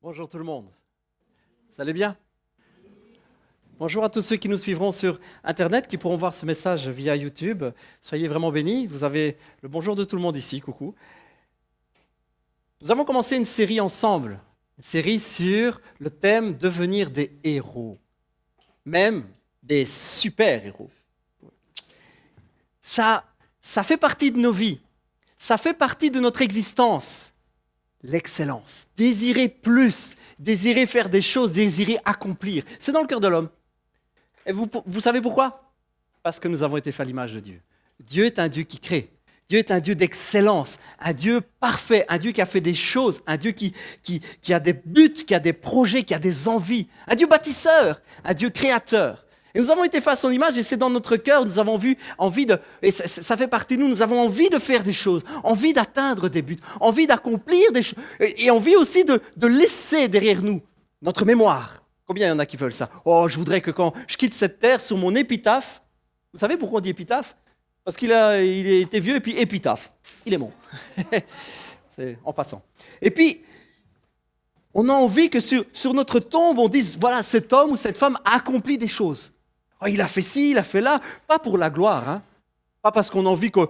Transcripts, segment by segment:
Bonjour tout le monde, ça allait bien? Bonjour à tous ceux qui nous suivront sur Internet, qui pourront voir ce message via YouTube. Soyez vraiment bénis, vous avez le bonjour de tout le monde ici, coucou. Nous avons commencé une série ensemble, une série sur le thème devenir des héros, même des super-héros. Ça fait partie de nos vies, ça fait partie de notre existence. L'excellence, désirer plus, désirer faire des choses, désirer accomplir. C'est dans le cœur de l'homme. Et vous savez pourquoi? Parce que nous avons été faits à l'image de Dieu. Dieu est un Dieu qui crée. Dieu est un Dieu d'excellence, un Dieu parfait, un Dieu qui a fait des choses, un Dieu qui a des buts, qui a des projets, qui a des envies, un Dieu bâtisseur, un Dieu créateur. Et nous avons été faits à son image et c'est dans notre cœur, nous avons envie de, et ça fait partie de nous, nous avons envie de faire des choses, envie d'atteindre des buts, envie d'accomplir des choses et envie aussi de laisser derrière nous notre mémoire. Combien il y en a qui veulent ça? Oh, je voudrais que quand je quitte cette terre, sur mon épitaphe, vous savez pourquoi on dit épitaphe? Parce qu'il était vieux et puis épitaphe, il est mort. C'est en passant. Et puis, on a envie que sur notre tombe, on dise, voilà, cet homme ou cette femme a accompli des choses. Oh, il a fait ci, il a fait là, pas pour la gloire, hein. Pas parce qu'on a envie qu'on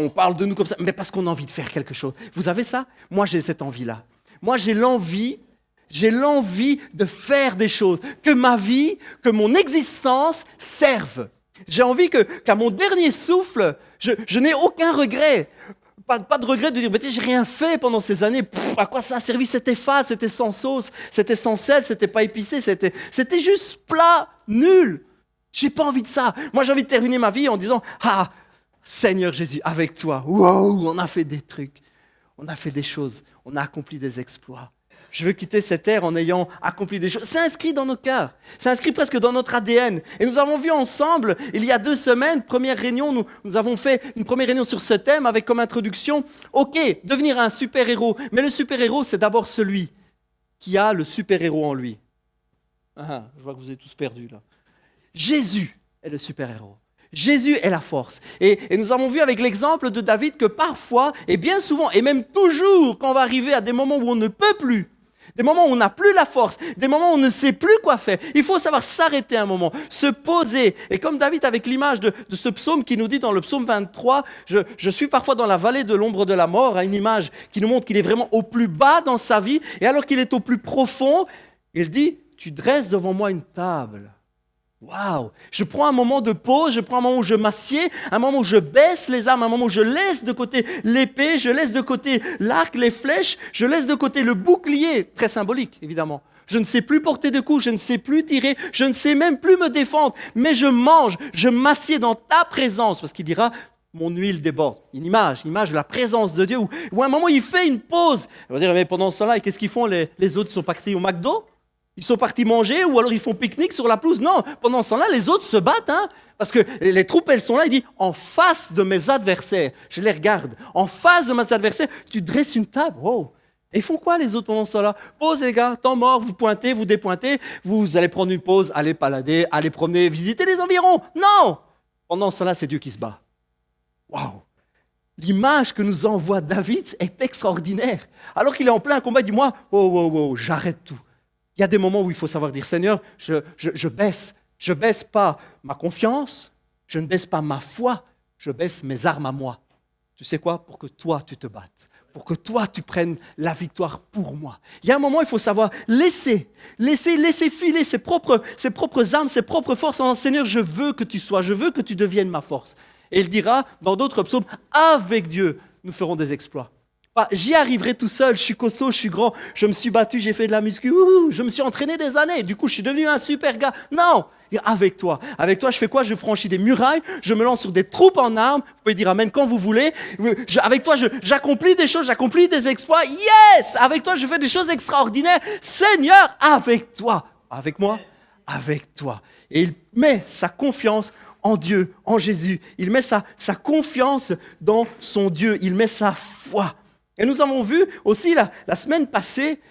parle de nous comme ça, mais parce qu'on a envie de faire quelque chose. Vous avez ça? Moi, j'ai cette envie-là. Moi, j'ai l'envie de faire des choses, que ma vie, que mon existence serve. J'ai envie qu'à mon dernier souffle, je n'ai aucun regret. Pas de regret de dire, j'ai rien fait pendant ces années, à quoi ça a servi? C'était fade, c'était sans sauce, c'était sans sel, c'était pas épicé, c'était juste plat, nul. J'ai pas envie de ça. Moi, j'ai envie de terminer ma vie en disant, ah, Seigneur Jésus, avec toi, wow, on a fait des trucs, on a fait des choses, on a accompli des exploits. Je veux quitter cette terre en ayant accompli des choses. C'est inscrit dans nos cœurs, c'est inscrit presque dans notre ADN. Et nous avons vu ensemble, il y a 2 semaines, première réunion, nous avons fait une première réunion sur ce thème avec comme introduction, ok, devenir un super-héros. Mais le super-héros, c'est d'abord celui qui a le super-héros en lui. Ah, je vois que vous êtes tous perdus là. Jésus est le super-héros. Jésus est la force. Et nous avons vu avec l'exemple de David que parfois, et bien souvent, et même toujours, quand on va arriver à des moments où on ne peut plus, des moments où on n'a plus la force, des moments où on ne sait plus quoi faire, il faut savoir s'arrêter un moment, se poser. Et comme David avec l'image de ce psaume qui nous dit dans le psaume 23, je suis parfois dans la vallée de l'ombre de la mort, à une image qui nous montre qu'il est vraiment au plus bas dans sa vie, et alors qu'il est au plus profond, il dit, tu dresses devant moi une table. Waouh! Je prends un moment de pause, je prends un moment où je m'assieds, un moment où je baisse les armes, un moment où je laisse de côté l'épée, je laisse de côté l'arc, les flèches, je laisse de côté le bouclier, très symbolique évidemment. Je ne sais plus porter de coups, je ne sais plus tirer, je ne sais même plus me défendre, mais je mange, je m'assieds dans ta présence, parce qu'il dira, mon huile déborde. Une image de la présence de Dieu, où à un moment il fait une pause. On va dire, mais pendant ce temps-là, qu'est-ce qu'ils font les autres? Ils sont partis au McDo? Ils sont partis manger ou alors ils font pique-nique sur la pelouse. Non, pendant ce temps-là, les autres se battent. Hein, parce que les troupes, elles sont là. Il dit, en face de mes adversaires, je les regarde. En face de mes adversaires, tu dresses une table. Wow. Et ils font quoi les autres pendant ce temps-là? Pause les gars, temps mort, vous pointez, vous dépointez. Vous allez prendre une pause, allez balader, allez promener, visiter les environs. Non. Pendant ce temps-là, c'est Dieu qui se bat. Waouh. L'image que nous envoie David est extraordinaire. Alors qu'il est en plein combat, il dit, moi, wow, j'arrête tout. Il y a des moments où il faut savoir dire, Seigneur, je baisse pas ma confiance, je ne baisse pas ma foi, je baisse mes armes à moi. Tu sais quoi? Pour que toi, tu te battes, pour que toi, tu prennes la victoire pour moi. Il y a un moment, il faut savoir laisser filer ses propres armes, ses propres forces. En Seigneur, je veux que tu sois, je veux que tu deviennes ma force. Et il dira, dans d'autres psaumes, avec Dieu, nous ferons des exploits. J'y arriverai tout seul, je suis costaud, je suis grand, je me suis battu, j'ai fait de la muscu, je me suis entraîné des années, du coup je suis devenu un super gars. Non, avec toi je fais quoi? Je franchis des murailles, je me lance sur des troupes en armes, vous pouvez dire amen quand vous voulez. Avec toi j'accomplis des choses, j'accomplis des exploits, yes! Avec toi je fais des choses extraordinaires. Seigneur, avec toi, avec moi, avec toi. Et il met sa confiance en Dieu, en Jésus, il met sa confiance dans son Dieu, il met sa foi. Et nous avons vu aussi la semaine passée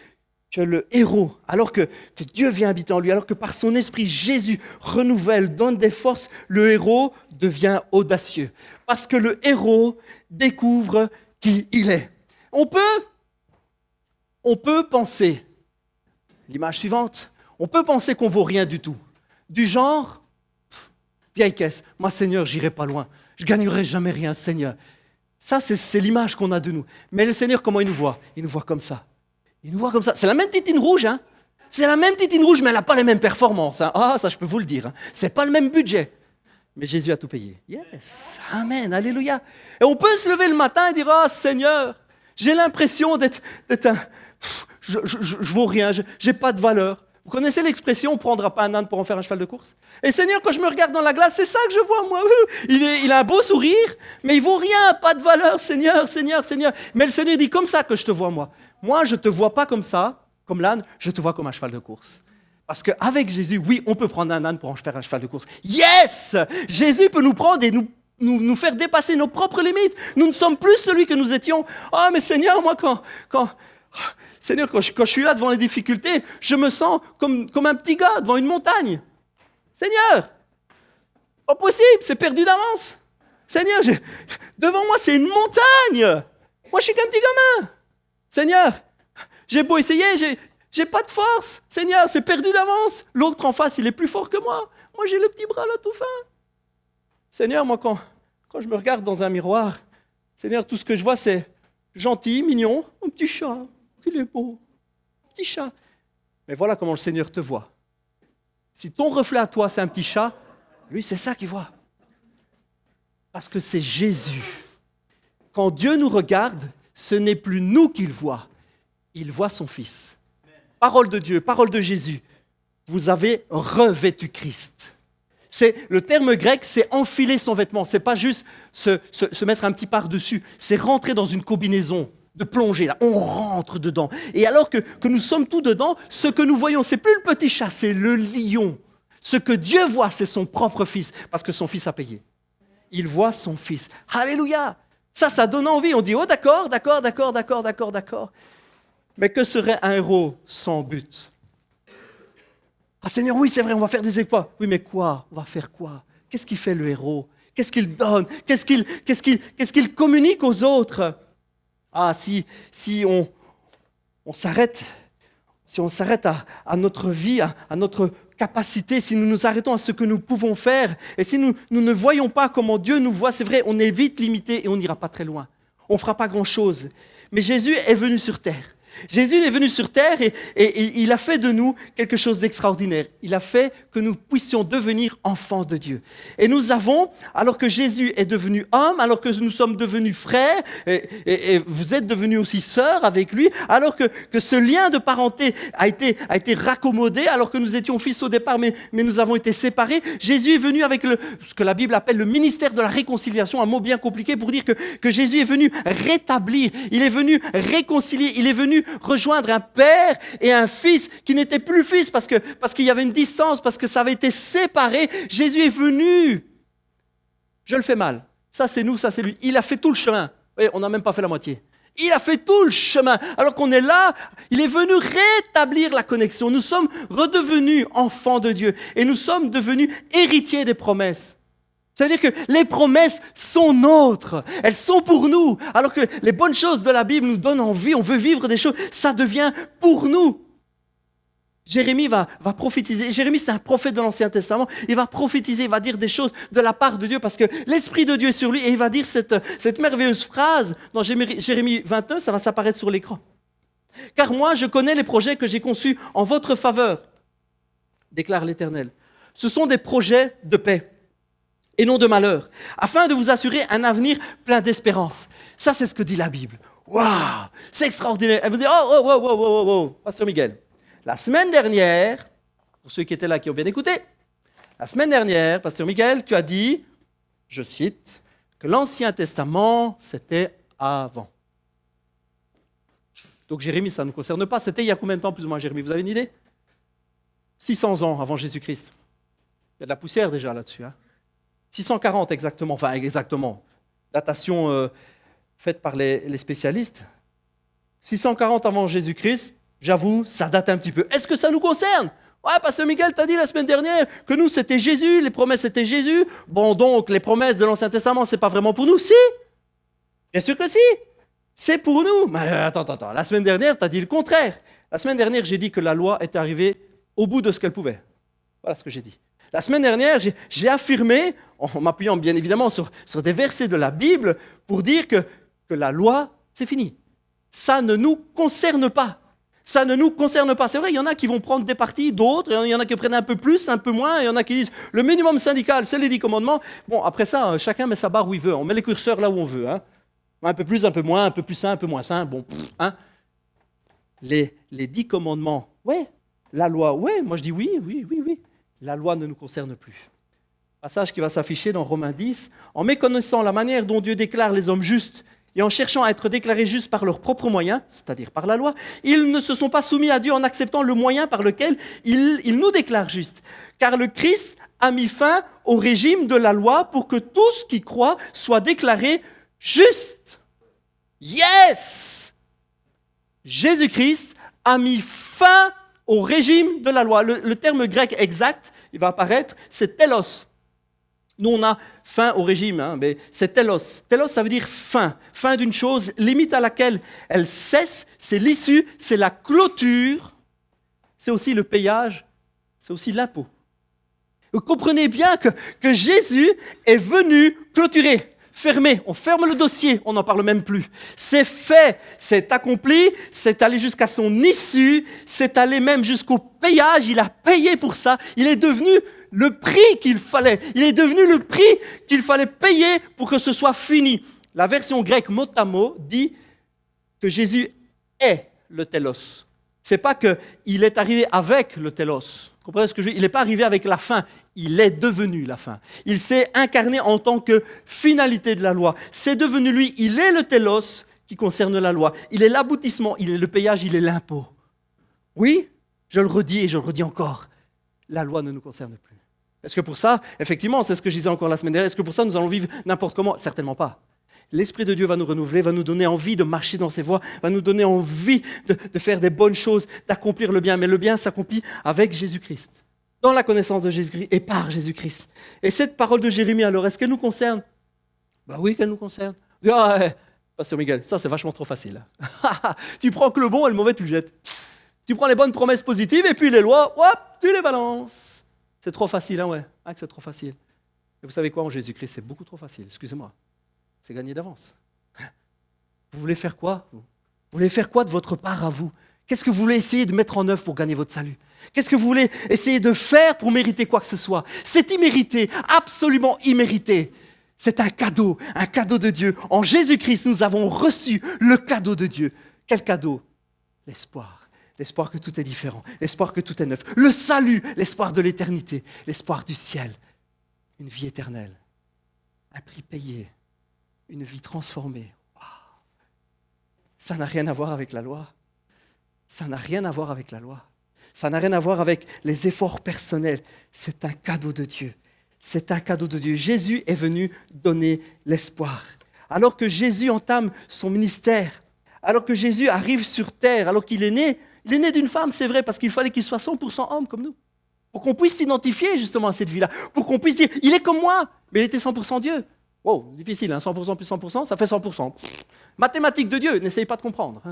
que le héros, alors que Dieu vient habiter en lui, alors que par son esprit, Jésus renouvelle, donne des forces, le héros devient audacieux. Parce que le héros découvre qui il est. On peut penser l'image suivante. On peut penser qu'on vaut rien du tout. Du genre, vieille caisse, moi Seigneur, j'irai pas loin. Je gagnerai jamais rien, Seigneur. Ça, c'est l'image qu'on a de nous. Mais le Seigneur, comment il nous voit? Il nous voit comme ça. Il nous voit comme ça. C'est la même tétine rouge, hein? C'est la même tétine rouge, mais elle n'a pas les mêmes performances. Hein? Ah, ça, je peux vous le dire. Hein? C'est pas le même budget. Mais Jésus a tout payé. Yes, amen, alléluia. Et on peut se lever le matin et dire, ah, Seigneur, j'ai l'impression d'être un... Je vaux rien, je n'ai pas de valeur. Vous connaissez l'expression, on ne prendra pas un âne pour en faire un cheval de course? Et Seigneur, quand je me regarde dans la glace, c'est ça que je vois, moi. Il a un beau sourire, mais il vaut rien, pas de valeur, Seigneur, Seigneur, Seigneur. Mais le Seigneur dit, comme ça que je te vois, moi. Moi, je ne te vois pas comme ça, comme l'âne, je te vois comme un cheval de course. Parce qu'avec Jésus, oui, on peut prendre un âne pour en faire un cheval de course. Yes! Jésus peut nous prendre et nous faire dépasser nos propres limites. Nous ne sommes plus celui que nous étions. Ah, mais Seigneur, moi, Seigneur, quand je suis là devant les difficultés, je me sens comme un petit gars devant une montagne. Seigneur, pas possible, c'est perdu d'avance. Seigneur, devant moi, c'est une montagne. Moi, je suis qu'un petit gamin. Seigneur, j'ai beau essayer, j'ai pas de force. Seigneur, c'est perdu d'avance. L'autre en face, il est plus fort que moi. Moi, j'ai le petit bras là tout fin. Seigneur, moi, quand je me regarde dans un miroir, Seigneur, tout ce que je vois, c'est gentil, mignon, un petit chat. Il est beau, petit chat. Mais voilà comment le Seigneur te voit. Si ton reflet à toi, c'est un petit chat, lui, c'est ça qu'il voit. Parce que c'est Jésus. Quand Dieu nous regarde, ce n'est plus nous qu'il voit. Il voit son Fils. Parole de Dieu, parole de Jésus. Vous avez revêtu Christ. Le terme grec, c'est enfiler son vêtement. Ce n'est pas juste se mettre un petit par-dessus. C'est rentrer dans une combinaison de plongée. Là. On rentre dedans. Et alors que nous sommes tous dedans, ce que nous voyons, ce n'est plus le petit chat, c'est le lion. Ce que Dieu voit, c'est son propre Fils, parce que son Fils a payé. Il voit son Fils. Alléluia! Ça donne envie. On dit, oh d'accord. Mais que serait un héros sans but? Ah Seigneur, oui c'est vrai, on va faire des exploits. Oui mais quoi? On va faire quoi? Qu'est-ce qu'il fait le héros? Qu'est-ce qu'il donne? Qu'est-ce qu'il communique aux autres? Ah si on s'arrête, si on s'arrête à notre vie, à notre capacité, si nous nous arrêtons à ce que nous pouvons faire, et si nous ne voyons pas comment Dieu nous voit, c'est vrai, on est vite limité et on n'ira pas très loin. On ne fera pas grand-chose. Mais Jésus est venu sur terre. Jésus est venu sur terre et il a fait de nous quelque chose d'extraordinaire. Il a fait que nous puissions devenir enfants de Dieu. Et nous avons, alors que Jésus est devenu homme, alors que nous sommes devenus frères, et vous êtes devenus aussi sœurs avec lui, alors que ce lien de parenté a été raccommodé, alors que nous étions fils au départ, mais nous avons été séparés, Jésus est venu avec ce que la Bible appelle le ministère de la réconciliation, un mot bien compliqué pour dire que Jésus est venu rétablir, il est venu réconcilier, il est venu rejoindre un père et un fils qui n'étaient plus fils parce qu'il y avait une distance, parce que ça avait été séparé. Jésus est venu. Je le fais mal. Ça c'est nous, ça c'est lui. Il a fait tout le chemin. Oui, on n'a même pas fait la moitié. Il a fait tout le chemin. Alors qu'on est là, il est venu rétablir la connexion. Nous sommes redevenus enfants de Dieu et nous sommes devenus héritiers des promesses. Ça veut dire que les promesses sont nôtres, elles sont pour nous, alors que les bonnes choses de la Bible nous donnent envie, on veut vivre des choses, ça devient pour nous. Jérémie va prophétiser, Jérémie c'est un prophète de l'Ancien Testament, il va prophétiser, il va dire des choses de la part de Dieu parce que l'Esprit de Dieu est sur lui et il va dire cette merveilleuse phrase dans Jérémie 29, ça va s'apparaître sur l'écran. « Car moi je connais les projets que j'ai conçus en votre faveur, déclare l'Éternel. Ce sont des projets de paix. Et non de malheur, afin de vous assurer un avenir plein d'espérance. » Ça, c'est ce que dit la Bible. Waouh, c'est extraordinaire. Elle vous dit, oh, Pasteur Miguel, la semaine dernière, pour ceux qui étaient là, qui ont bien écouté, la semaine dernière, Pasteur Miguel, tu as dit, je cite, que l'Ancien Testament, c'était avant. Donc Jérémie, ça ne nous concerne pas. C'était il y a combien de temps, plus ou moins, Jérémie? Vous avez une idée? 600 ans avant Jésus-Christ. Il y a de la poussière déjà là-dessus, hein. 640 exactement, datation faite par les spécialistes. 640 avant Jésus-Christ, j'avoue, ça date un petit peu. Est-ce que ça nous concerne? Ouais, Pasteur Miguel, t'as dit la semaine dernière que nous, c'était Jésus, les promesses, c'était Jésus. Bon, donc, les promesses de l'Ancien Testament, c'est pas vraiment pour nous, si? Bien sûr que si. C'est pour nous. Mais attends. La semaine dernière, tu as dit le contraire. La semaine dernière, j'ai dit que la loi était arrivée au bout de ce qu'elle pouvait. Voilà ce que j'ai dit. La semaine dernière, j'ai affirmé, en m'appuyant bien évidemment sur des versets de la Bible, pour dire que la loi, c'est fini. Ça ne nous concerne pas. Ça ne nous concerne pas. C'est vrai, il y en a qui vont prendre des parties, d'autres, il y en a qui prennent un peu plus, un peu moins, il y en a qui disent le minimum syndical, c'est les 10 commandements. Bon, après ça, chacun met sa barre où il veut. On met les curseurs là où on veut. Hein. Un peu plus, un peu moins, un peu plus sain, un peu moins sain. Bon, hein. Les 10 commandements, ouais. La loi, ouais. Moi, je dis oui. La loi ne nous concerne plus. Passage qui va s'afficher dans Romains 10. En méconnaissant la manière dont Dieu déclare les hommes justes et en cherchant à être déclarés justes par leurs propres moyens, c'est-à-dire par la loi, ils ne se sont pas soumis à Dieu en acceptant le moyen par lequel il nous déclare justes. Car le Christ a mis fin au régime de la loi pour que tous qui croient soient déclarés justes. Yes! Jésus-Christ a mis fin au régime de la loi. Le terme grec exact, il va apparaître, c'est telos. Nous, on a fin au régime, mais c'est telos. Telos, ça veut dire fin. Fin d'une chose, limite à laquelle elle cesse, c'est l'issue, c'est la clôture, c'est aussi le payage, c'est aussi l'impôt. Vous comprenez bien que Jésus est venu clôturer. Fermé, on ferme le dossier, on n'en parle même plus. C'est fait, c'est accompli, c'est allé jusqu'à son issue, c'est allé même jusqu'au payage, il a payé pour ça, il est devenu le prix qu'il fallait, il est devenu le prix qu'il fallait payer pour que ce soit fini. La version grecque mot à mot dit que Jésus est le télos. C'est pas qu'il est arrivé avec le télos. Vous comprenez ce que je veux dire? Il n'est pas arrivé avec la fin. Il est devenu la fin. Il s'est incarné en tant que finalité de la loi. C'est devenu lui. Il est le télos qui concerne la loi. Il est l'aboutissement, il est le payage, il est l'impôt. Oui, je le redis et je le redis encore. La loi ne nous concerne plus. Est-ce que pour ça, effectivement, c'est ce que je disais encore la semaine dernière, est-ce que pour ça nous allons vivre n'importe comment? Certainement pas. L'Esprit de Dieu va nous renouveler, va nous donner envie de marcher dans ses voies, va nous donner envie de faire des bonnes choses, d'accomplir le bien. Mais le bien s'accomplit avec Jésus-Christ, dans la connaissance de Jésus-Christ et par Jésus-Christ. Et cette parole de Jérémie, alors, est-ce qu'elle nous concerne? Ben oui, qu'elle nous concerne. Pasteur Miguel, ça c'est vachement trop facile. Tu prends que le bon et le mauvais, tu le jettes. Tu prends les bonnes promesses positives et puis les lois, hop, tu les balances. C'est trop facile, hein, ouais. Ah, que c'est trop facile. Et vous savez quoi, en Jésus-Christ, c'est beaucoup trop facile. Excusez-moi. C'est gagné d'avance. Vous voulez faire quoi? Vous voulez faire quoi de votre part à vous? Qu'est-ce que vous voulez essayer de mettre en œuvre pour gagner votre salut? Qu'est-ce que vous voulez essayer de faire pour mériter quoi que ce soit? C'est immérité, absolument immérité. C'est un cadeau de Dieu. En Jésus-Christ, nous avons reçu le cadeau de Dieu. Quel cadeau? L'espoir. L'espoir que tout est différent, l'espoir que tout est neuf. Le salut, l'espoir de l'éternité, l'espoir du ciel. Une vie éternelle, un prix payé, une vie transformée. Wow. Ça n'a rien à voir avec la loi. Ça n'a rien à voir avec la loi. Ça n'a rien à voir avec les efforts personnels. C'est un cadeau de Dieu. C'est un cadeau de Dieu. Jésus est venu donner l'espoir. Alors que Jésus entame son ministère, alors que Jésus arrive sur terre, alors qu'il est né d'une femme, c'est vrai, parce qu'il fallait qu'il soit 100% homme comme nous. Pour qu'on puisse s'identifier justement à cette vie-là. Pour qu'on puisse dire, il est comme moi, mais il était 100% Dieu. Wow, difficile, hein, 100% plus 100%, ça fait 100%. Mathématiques de Dieu, n'essayez pas de comprendre.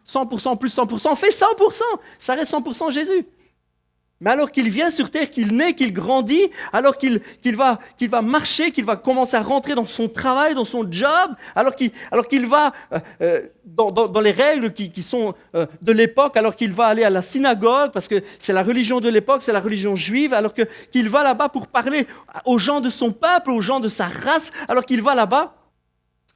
100% plus 100% fait 100%. Ça reste 100% Jésus. Mais alors qu'il vient sur terre, qu'il naît, qu'il grandit, alors qu'il va marcher, qu'il va commencer à rentrer dans son travail, dans son job, alors qu'il va dans les règles qui sont de l'époque, alors qu'il va aller à la synagogue, parce que c'est la religion de l'époque, c'est la religion juive, alors qu'il va là-bas pour parler aux gens de son peuple, aux gens de sa race, alors qu'il va là-bas,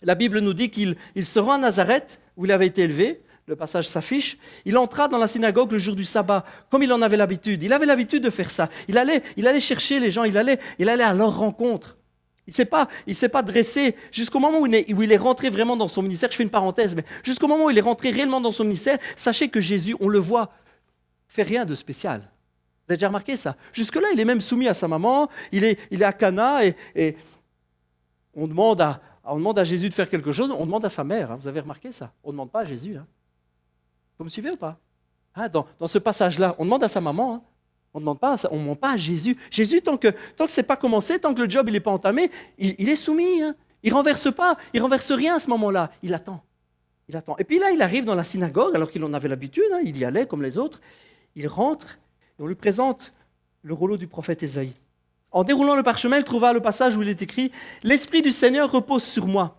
la Bible nous dit qu'il se rend à Nazareth, où il avait été élevé. Le passage s'affiche. Il entra dans la synagogue le jour du sabbat, comme il en avait l'habitude. Il avait l'habitude de faire ça. Il allait chercher les gens, il allait à leur rencontre. Il ne s'est pas dressé jusqu'au moment où il est rentré vraiment dans son ministère. Je fais une parenthèse, mais jusqu'au moment où il est rentré réellement dans son ministère, sachez que Jésus, on le voit, fait rien de spécial. Vous avez déjà remarqué ça? Jusque-là, il est même soumis à sa maman, il est à Cana et on demande à Jésus de faire quelque chose, on demande à sa mère. Hein. Vous avez remarqué ça? On ne demande pas à Jésus. Hein. Vous me suivez ou pas? Dans ce passage-là, on demande à sa maman. Hein. On ne demande pas à Jésus. Jésus, tant que ce n'est pas commencé, tant que le job n'est pas entamé, il est soumis. Hein. Il ne renverse pas, il ne renverse rien à ce moment-là. Il attend. Il attend. Et puis là, il arrive dans la synagogue, alors qu'il en avait l'habitude, il y allait comme les autres. Il rentre et on lui présente le rouleau du prophète Ésaïe. En déroulant le parchemin, il trouva le passage où il est écrit « L'Esprit du Seigneur repose sur moi,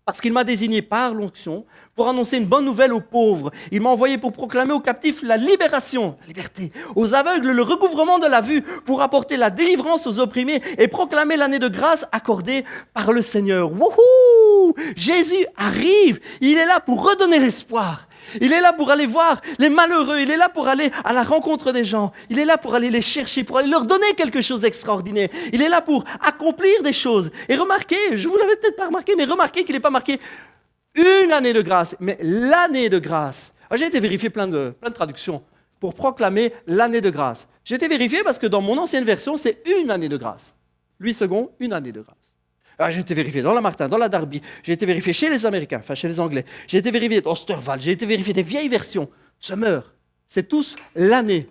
parce qu'il m'a désigné par l'onction pour annoncer une bonne nouvelle aux pauvres. Il m'a envoyé pour proclamer aux captifs la libération, la liberté, aux aveugles le recouvrement de la vue, pour apporter la délivrance aux opprimés et proclamer l'année de grâce accordée par le Seigneur. » Wouhou! Jésus arrive, il est là pour redonner l'espoir. Il est là pour aller voir les malheureux, il est là pour aller à la rencontre des gens, il est là pour aller les chercher, pour aller leur donner quelque chose d'extraordinaire. Il est là pour accomplir des choses. Et remarquez, je vous l'avais peut-être pas remarqué, mais remarquez qu'il n'est pas marqué une année de grâce, mais l'année de grâce. J'ai été vérifier plein de traductions pour proclamer l'année de grâce. J'ai été vérifier parce que dans mon ancienne version, c'est une année de grâce. Louis II, une année de grâce. J'ai été vérifié dans la Martin, dans la Darby, j'ai été vérifié chez les Américains, enfin chez les Anglais, j'ai été vérifié dans Osterwald, j'ai été vérifié des vieilles versions. Summer, c'est tous l'année,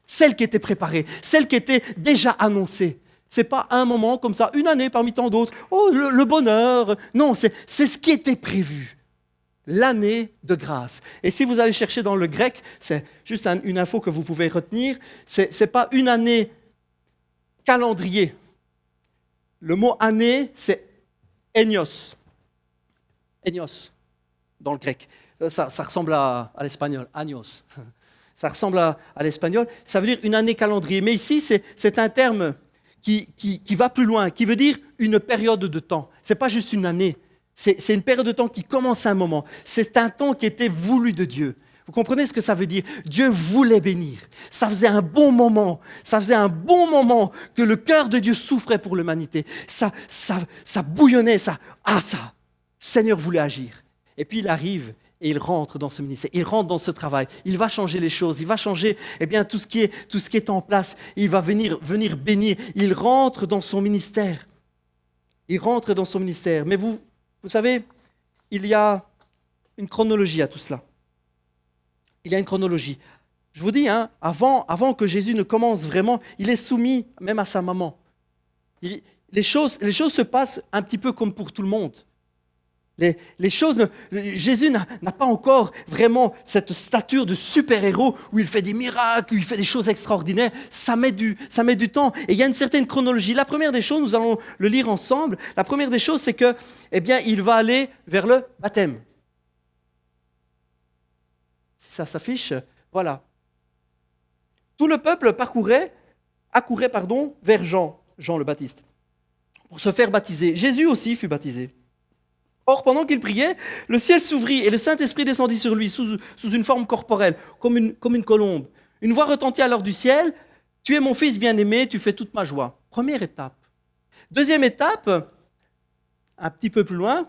celle qui était préparée, celle qui était déjà annoncée. C'est pas un moment comme ça, une année parmi tant d'autres, le bonheur. Non, c'est ce qui était prévu. L'année de grâce. Et si vous allez chercher dans le grec, c'est juste une info que vous pouvez retenir, c'est pas une année calendrier. Le mot année, c'est enios. Enios, dans le grec. Ça ressemble à l'espagnol, años. Ça ressemble à l'espagnol. Ça veut dire une année calendrier. Mais ici, c'est un terme qui va plus loin, qui veut dire une période de temps. Ce n'est pas juste une année. C'est une période de temps qui commence à un moment. C'est un temps qui était voulu de Dieu. Vous comprenez ce que ça veut dire? Dieu voulait bénir. Ça faisait un bon moment. Ça faisait un bon moment que le cœur de Dieu souffrait pour l'humanité. Ça bouillonnait. Seigneur voulait agir. Et puis il arrive et il rentre dans ce ministère. Il rentre dans ce travail. Il va changer les choses. Il va changer tout ce qui est en place. Il va venir bénir. Il rentre dans son ministère. Il rentre dans son ministère. Mais vous savez, il y a une chronologie à tout cela. Il y a une chronologie. Je vous dis, avant que Jésus ne commence vraiment, il est soumis même à sa maman. Les choses se passent un petit peu comme pour tout le monde. Jésus n'a pas encore vraiment cette stature de super-héros où il fait des miracles, où il fait des choses extraordinaires. Ça met du temps. Et il y a une certaine chronologie. La première des choses, nous allons le lire ensemble. La première des choses, c'est que, il va aller vers le baptême. Si ça s'affiche, voilà. Tout le peuple accourait vers Jean le Baptiste, pour se faire baptiser. Jésus aussi fut baptisé. Or, pendant qu'il priait, le ciel s'ouvrit et le Saint-Esprit descendit sur lui sous une forme corporelle, comme une colombe. Une voix retentit alors du ciel, « Tu es mon fils bien-aimé, tu fais toute ma joie. » Première étape. Deuxième étape, un petit peu plus loin,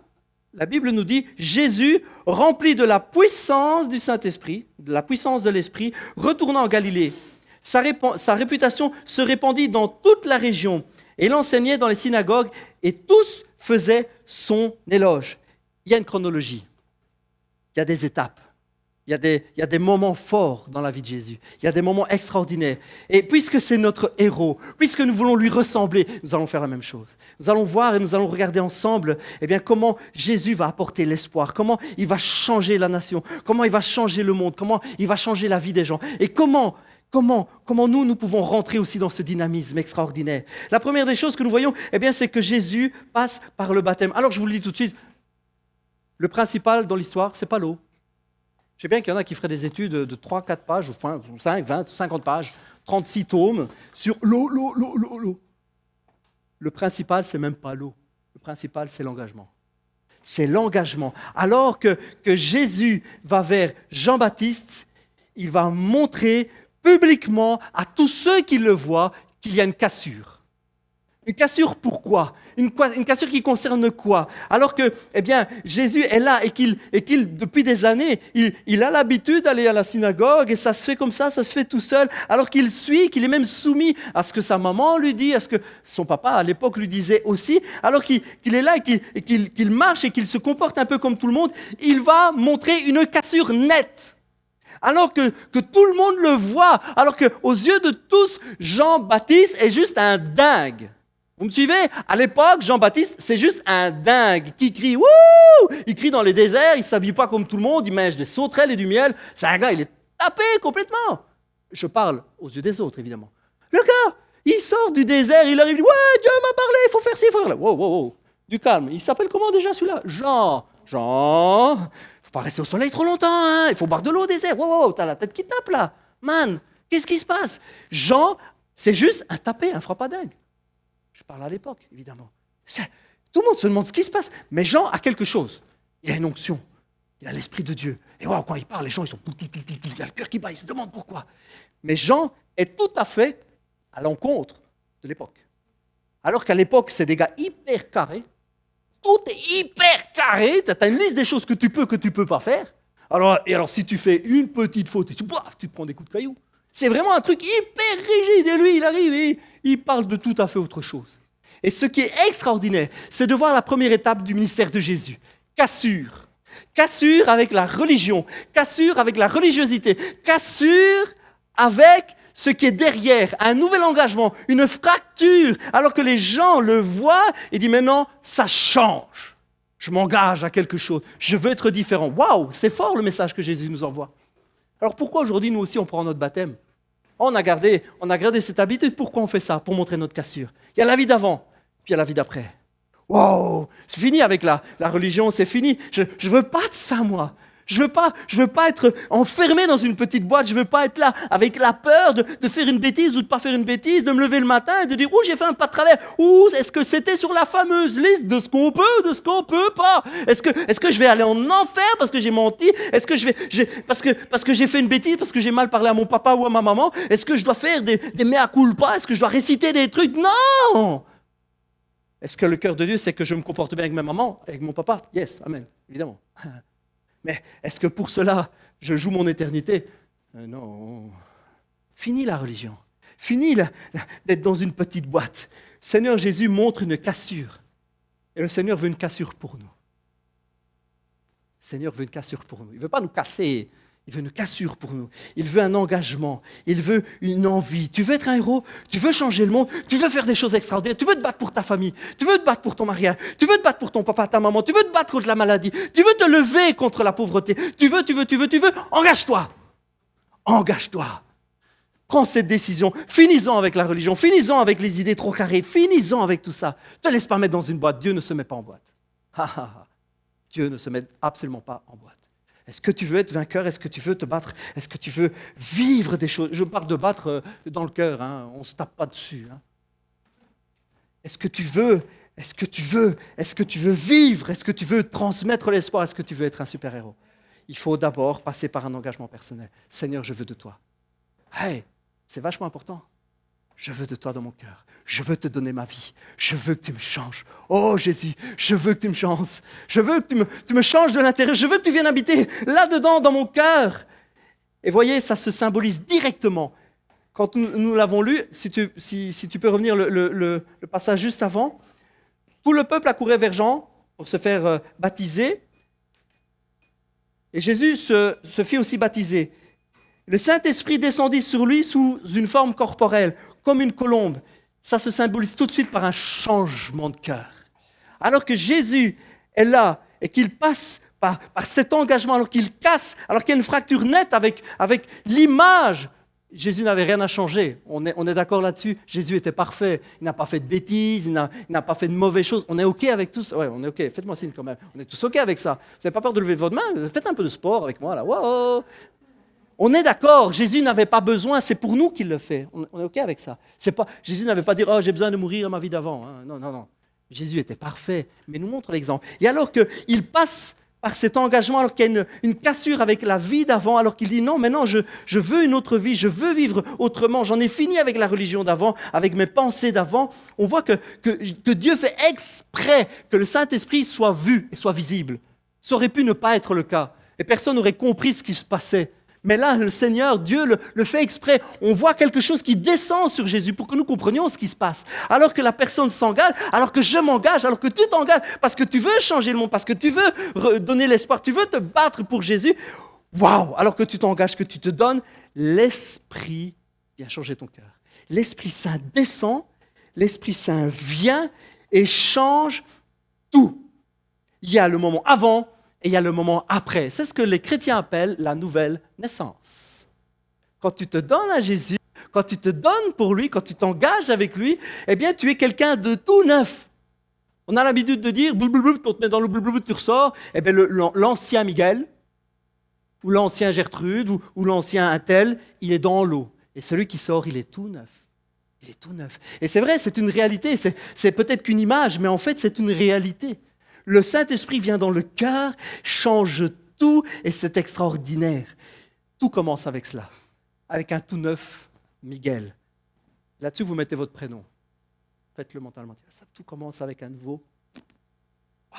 la Bible nous dit « Jésus, rempli de la puissance du Saint-Esprit, de la puissance de l'Esprit, retourna en Galilée. Sa réputation se répandit dans toute la région. Et il enseignait dans les synagogues et tous faisaient son éloge. » Il y a une chronologie, il y a des étapes, il y a des moments forts dans la vie de Jésus, il y a des moments extraordinaires. Et puisque c'est notre héros, puisque nous voulons lui ressembler, nous allons faire la même chose. Nous allons voir et nous allons regarder ensemble comment Jésus va apporter l'espoir, comment il va changer la nation, comment il va changer le monde, comment il va changer la vie des gens. Et comment nous pouvons rentrer aussi dans ce dynamisme extraordinaire. La première des choses que nous voyons, c'est que Jésus passe par le baptême. Alors je vous le dis tout de suite, le principal dans l'histoire, ce n'est pas l'eau. Je sais bien qu'il y en a qui feraient des études de 3-4 pages, ou 5, 20, 50 pages, 36 tomes, sur l'eau. Le principal, ce n'est même pas l'eau. Le principal, c'est l'engagement. C'est l'engagement. Alors que Jésus va vers Jean-Baptiste, il va montrer publiquement à tous ceux qui le voient qu'il y a une cassure. Une cassure pourquoi? Une cassure qui concerne quoi? Alors que Jésus est là et qu'il depuis des années, il a l'habitude d'aller à la synagogue et ça se fait comme ça se fait tout seul, alors qu'il est même soumis à ce que sa maman lui dit, à ce que son papa à l'époque lui disait aussi, alors qu'il est là et qu'il marche et qu'il se comporte un peu comme tout le monde, il va montrer une cassure nette. Alors que tout le monde le voit, alors qu'aux yeux de tous, Jean-Baptiste est juste un dingue. Vous me suivez? À l'époque, Jean-Baptiste, c'est juste un dingue qui crie « Wouh !» Il crie dans les déserts, il ne s'habille pas comme tout le monde, il mange des sauterelles et du miel. C'est un gars, il est tapé complètement. Je parle aux yeux des autres, évidemment. Le gars, il sort du désert, il arrive, « Ouais, Dieu m'a parlé, il faut faire ci, il faut faire là. » Wow, wow, wow. Du calme. Il s'appelle comment déjà celui-là? Jean. Jean. Faut pas rester au soleil trop longtemps, hein. Il faut boire de l'eau au désert. Wow, wow, t'as la tête qui tape là. Man, qu'est-ce qui se passe? Jean, c'est juste un tapé, un frappadingue. Je parle à l'époque, évidemment. Tout le monde se demande ce qui se passe. Mais Jean a quelque chose. Il a une onction. Il a l'Esprit de Dieu. Et wow, quand il parle, les gens, ils sont... Il a le cœur qui bat, ils se demandent pourquoi. Mais Jean est tout à fait à l'encontre de l'époque. Alors qu'à l'époque, c'est des gars hyper carrés. Tout est hyper carré. Tu as une liste des choses que tu peux pas faire. Alors, si tu fais une petite faute, tu te prends des coups de caillou. C'est vraiment un truc hyper rigide. Et lui, il arrive et il parle de tout à fait autre chose. Et ce qui est extraordinaire, c'est de voir la première étape du ministère de Jésus. Cassure. Cassure avec la religion. Cassure avec la religiosité. Cassure avec ce qui est derrière, un nouvel engagement, une fracture, alors que les gens le voient et disent maintenant, ça change. Je m'engage à quelque chose. Je veux être différent. Waouh, c'est fort le message que Jésus nous envoie. Alors pourquoi aujourd'hui, nous aussi, on prend notre baptême? On a gardé cette habitude. Pourquoi on fait ça? Pour montrer notre cassure. Il y a la vie d'avant, puis il y a la vie d'après. Wow, c'est fini avec la religion, c'est fini. Je veux pas de ça, moi. Je veux pas être enfermé dans une petite boîte. Je veux pas être là avec la peur de faire une bêtise ou de pas faire une bêtise, de me lever le matin et de dire « Ouh, j'ai fait un pas de travers. Ouh, est-ce que c'était sur la fameuse liste de ce qu'on peut, de ce qu'on peut pas? Est-ce que je vais aller en enfer parce que j'ai menti? Est-ce que parce que j'ai fait une bêtise, parce que j'ai mal parlé à mon papa ou à ma maman? Est-ce que je dois faire des mea culpa? Est-ce que je dois réciter des trucs? Non! Est-ce que le cœur de Dieu, c'est que je me comporte bien avec ma maman, avec mon papa? Yes, amen, évidemment. Mais est-ce que pour cela, je joue mon éternité? Non. Fini la religion. Fini d'être dans une petite boîte. Seigneur Jésus montre une cassure. Et le Seigneur veut une cassure pour nous. Le Seigneur veut une cassure pour nous. Il ne veut pas nous casser. Il veut une cassure pour nous. Il veut un engagement. Il veut une envie. Tu veux être un héros? Tu veux changer le monde? Tu veux faire des choses extraordinaires? Tu veux te battre pour ta famille? Tu veux te battre pour ton mariage? Tu veux te battre pour ton papa, ta maman? Tu veux te battre contre la maladie? Tu veux te lever contre la pauvreté? Tu veux? Engage-toi! Engage-toi! Prends cette décision. Finis-en avec la religion. Finis-en avec les idées trop carrées. Finis-en avec tout ça. Ne te laisse pas mettre dans une boîte. Dieu ne se met pas en boîte. Dieu ne se met absolument pas en boîte. Est-ce que tu veux être vainqueur? Est-ce que tu veux te battre? Est-ce que tu veux vivre des choses? Je parle de battre dans le cœur, hein. On ne se tape pas dessus. Hein. Est-ce que tu veux vivre? Est-ce que tu veux transmettre l'espoir? Est-ce que tu veux être un super-héros? Il faut d'abord passer par un engagement personnel. Seigneur, je veux de toi. Hey, c'est vachement important. Je veux de toi dans mon cœur. Je veux te donner ma vie. Je veux que tu me changes. Oh Jésus, je veux que tu me changes. Je veux que tu me changes de l'intérieur. Je veux que tu viennes habiter là-dedans, dans mon cœur. Et voyez, ça se symbolise directement. Quand nous l'avons lu, si tu peux revenir le passage juste avant, tout le peuple accourait vers Jean pour se faire baptiser. Et Jésus se fit aussi baptiser. Le Saint-Esprit descendit sur lui sous une forme corporelle, comme une colombe. Ça se symbolise tout de suite par un changement de cœur. Alors que Jésus est là et qu'il passe par cet engagement, alors qu'il casse, alors qu'il y a une fracture nette avec l'image, Jésus n'avait rien à changer. On est d'accord là-dessus. Jésus était parfait. Il n'a pas fait de bêtises, il n'a pas fait de mauvaises choses. On est OK avec tout ça? Ouais, on est OK. Faites-moi signe quand même. On est tous OK avec ça. Vous n'avez pas peur de lever votre main? Faites un peu de sport avec moi là. Wow. On est d'accord, Jésus n'avait pas besoin, c'est pour nous qu'il le fait. On est OK avec ça. Jésus n'avait pas dit « Oh, j'ai besoin de mourir à ma vie d'avant. Hein. » Non. Jésus était parfait, mais nous montre l'exemple. Et alors qu'il passe par cet engagement, alors qu'il y a une cassure avec la vie d'avant, alors qu'il dit « Non, maintenant, je veux une autre vie, je veux vivre autrement. J'en ai fini avec la religion d'avant, avec mes pensées d'avant. » On voit que Dieu fait exprès que le Saint-Esprit soit vu et soit visible. Ça aurait pu ne pas être le cas. Et personne n'aurait compris ce qui se passait. Mais là, le Seigneur, Dieu le fait exprès. On voit quelque chose qui descend sur Jésus pour que nous comprenions ce qui se passe. Alors que la personne s'engage, alors que je m'engage, alors que tu t'engages, parce que tu veux changer le monde, parce que tu veux donner l'espoir, tu veux te battre pour Jésus. Waouh! Alors que tu t'engages, que tu te donnes, l'Esprit vient changer ton cœur. L'Esprit Saint descend, l'Esprit Saint vient et change tout. Il y a le moment avant et il y a le moment après. C'est ce que les chrétiens appellent la nouvelle naissance. Quand tu te donnes à Jésus, quand tu te donnes pour lui, quand tu t'engages avec lui, eh bien, tu es quelqu'un de tout neuf. On a l'habitude de dire, blablabla, quand on te met dans le blablabla, tu ressors, eh bien, l'ancien Miguel, ou l'ancien Gertrude, ou l'ancien Intel, il est dans l'eau. Et celui qui sort, il est tout neuf. Il est tout neuf. Et c'est vrai, c'est une réalité. C'est peut-être qu'une image, mais en fait, c'est une réalité. Le Saint-Esprit vient dans le cœur, change tout, et c'est extraordinaire. Tout commence avec cela, avec un tout neuf Miguel. Là-dessus, vous mettez votre prénom. Faites-le mentalement. Ça, tout commence avec un nouveau. Wow!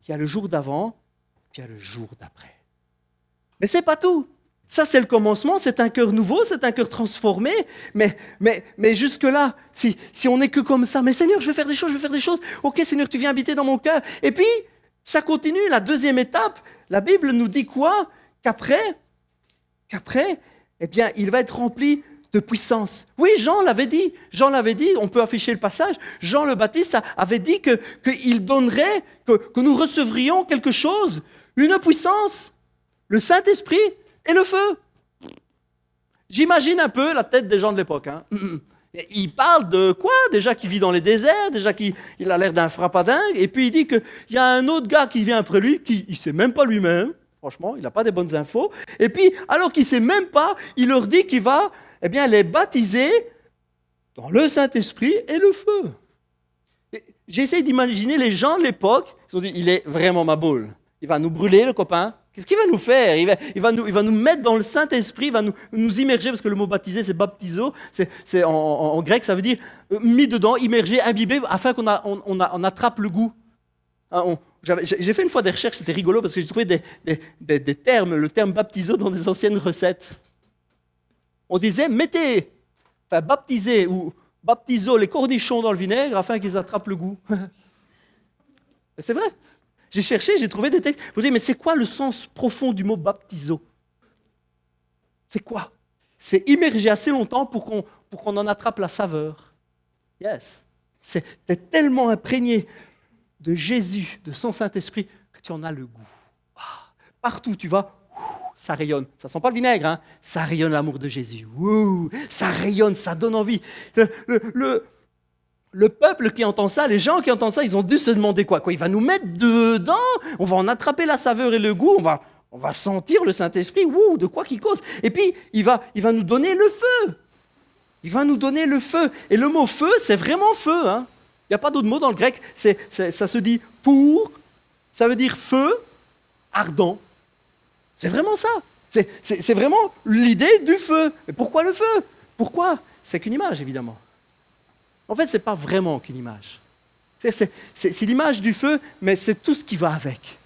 Il y a le jour d'avant, puis il y a le jour d'après. Mais c'est pas tout. Ça, c'est le commencement, c'est un cœur nouveau, c'est un cœur transformé. Mais jusque-là, si on n'est que comme ça, mais Seigneur, je vais faire des choses. Ok, Seigneur, tu viens habiter dans mon cœur. Et puis, ça continue, la deuxième étape. La Bible nous dit quoi? Qu'après, eh bien, il va être rempli de puissance. Oui, Jean l'avait dit, on peut afficher le passage. Jean le Baptiste avait dit qu'il donnerait, que nous recevrions quelque chose, une puissance, le Saint-Esprit et le feu. J'imagine un peu la tête des gens de l'époque. Hein. Il parle de quoi? Déjà qu'il vit dans les déserts, déjà qu'il a l'air d'un frappadingue, et puis il dit qu'il y a un autre gars qui vient après lui, qui ne sait même pas lui-même, franchement, il n'a pas des bonnes infos, et puis alors qu'il ne sait même pas, il leur dit qu'il va les baptiser dans le Saint-Esprit et le feu. J'essaie d'imaginer les gens de l'époque, ils se sont dit, il est vraiment ma boule, il va nous brûler le copain. Qu'est-ce qu'il va nous faire? Il va nous mettre dans le Saint-Esprit, il va nous immerger, parce que le mot baptiser, c'est baptizo, en grec, ça veut dire mis dedans, immergé, imbibé, afin qu'on attrape le goût. Hein, j'ai fait une fois des recherches, c'était rigolo, parce que j'ai trouvé des termes, le terme baptizo dans des anciennes recettes. On disait, baptisez ou baptizo les cornichons dans le vinaigre, afin qu'ils attrapent le goût. C'est vrai. J'ai cherché, j'ai trouvé des textes. Vous dites, mais c'est quoi le sens profond du mot baptizo? C'est quoi? C'est immerger assez longtemps pour qu'on en attrape la saveur. Yes. T'es tellement imprégné de Jésus, de son Saint-Esprit, que tu en as le goût. Partout où tu vas, ça rayonne. Ça sent pas le vinaigre, hein? Ça rayonne l'amour de Jésus. Ça rayonne, ça donne envie. Le peuple qui entend ça, les gens qui entendent ça, ils ont dû se demander quoi? Il va nous mettre dedans, on va en attraper la saveur et le goût, on va sentir le Saint-Esprit, de quoi qu'il cause. Et puis, il va nous donner le feu. Il va nous donner le feu. Et le mot feu, c'est vraiment feu. Hein? Il n'y a pas d'autre mot dans le grec. Ça se dit pour, ça veut dire feu, ardent. C'est vraiment ça. C'est vraiment l'idée du feu. Mais pourquoi le feu? Pourquoi? C'est qu'une image, évidemment. En fait, ce n'est pas vraiment qu'une image. C'est l'image du feu, mais c'est tout ce qui va avec.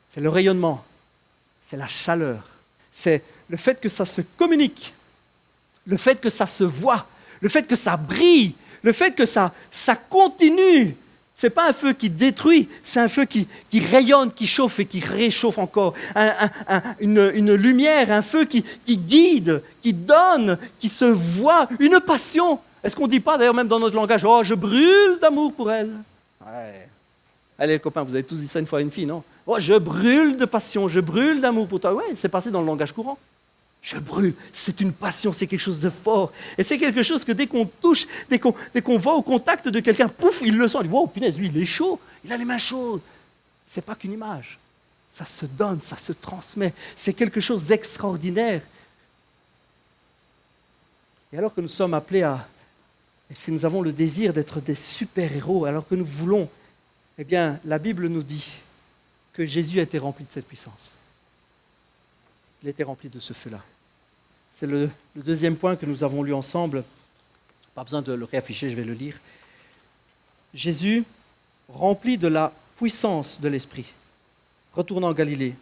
C'est le rayonnement, c'est la chaleur, c'est le fait que ça se communique, le fait que ça se voit, le fait que ça brille, le fait que ça continue. Ce n'est pas un feu qui détruit, c'est un feu qui rayonne, qui chauffe et qui réchauffe encore. Une lumière, un feu qui guide, qui donne, qui se voit, une passion. Est-ce qu'on ne dit pas, d'ailleurs, même dans notre langage, « Oh, je brûle d'amour pour elle ». Ouais. Allez, les copains, vous avez tous dit ça une fois à une fille, non? « Oh, je brûle de passion, je brûle d'amour pour toi ». Oui, c'est passé dans le langage courant. Je brûle, c'est une passion, c'est quelque chose de fort. Et c'est quelque chose que dès qu'on touche, dès qu'on va au contact de quelqu'un, pouf, il le sent. Il dit « Wow, punaise, lui, il est chaud, il a les mains chaudes ». Ce n'est pas qu'une image. Ça se donne, ça se transmet. C'est quelque chose d'extraordinaire. Et alors que nous sommes appelés et si nous avons le désir d'être des super-héros, alors que nous voulons, eh bien, la Bible nous dit que Jésus a été rempli de cette puissance. Il a été rempli de ce feu-là. C'est le deuxième point que nous avons lu ensemble. Pas besoin de le réafficher, je vais le lire. Jésus, rempli de la puissance de l'Esprit, retourna en Galilée.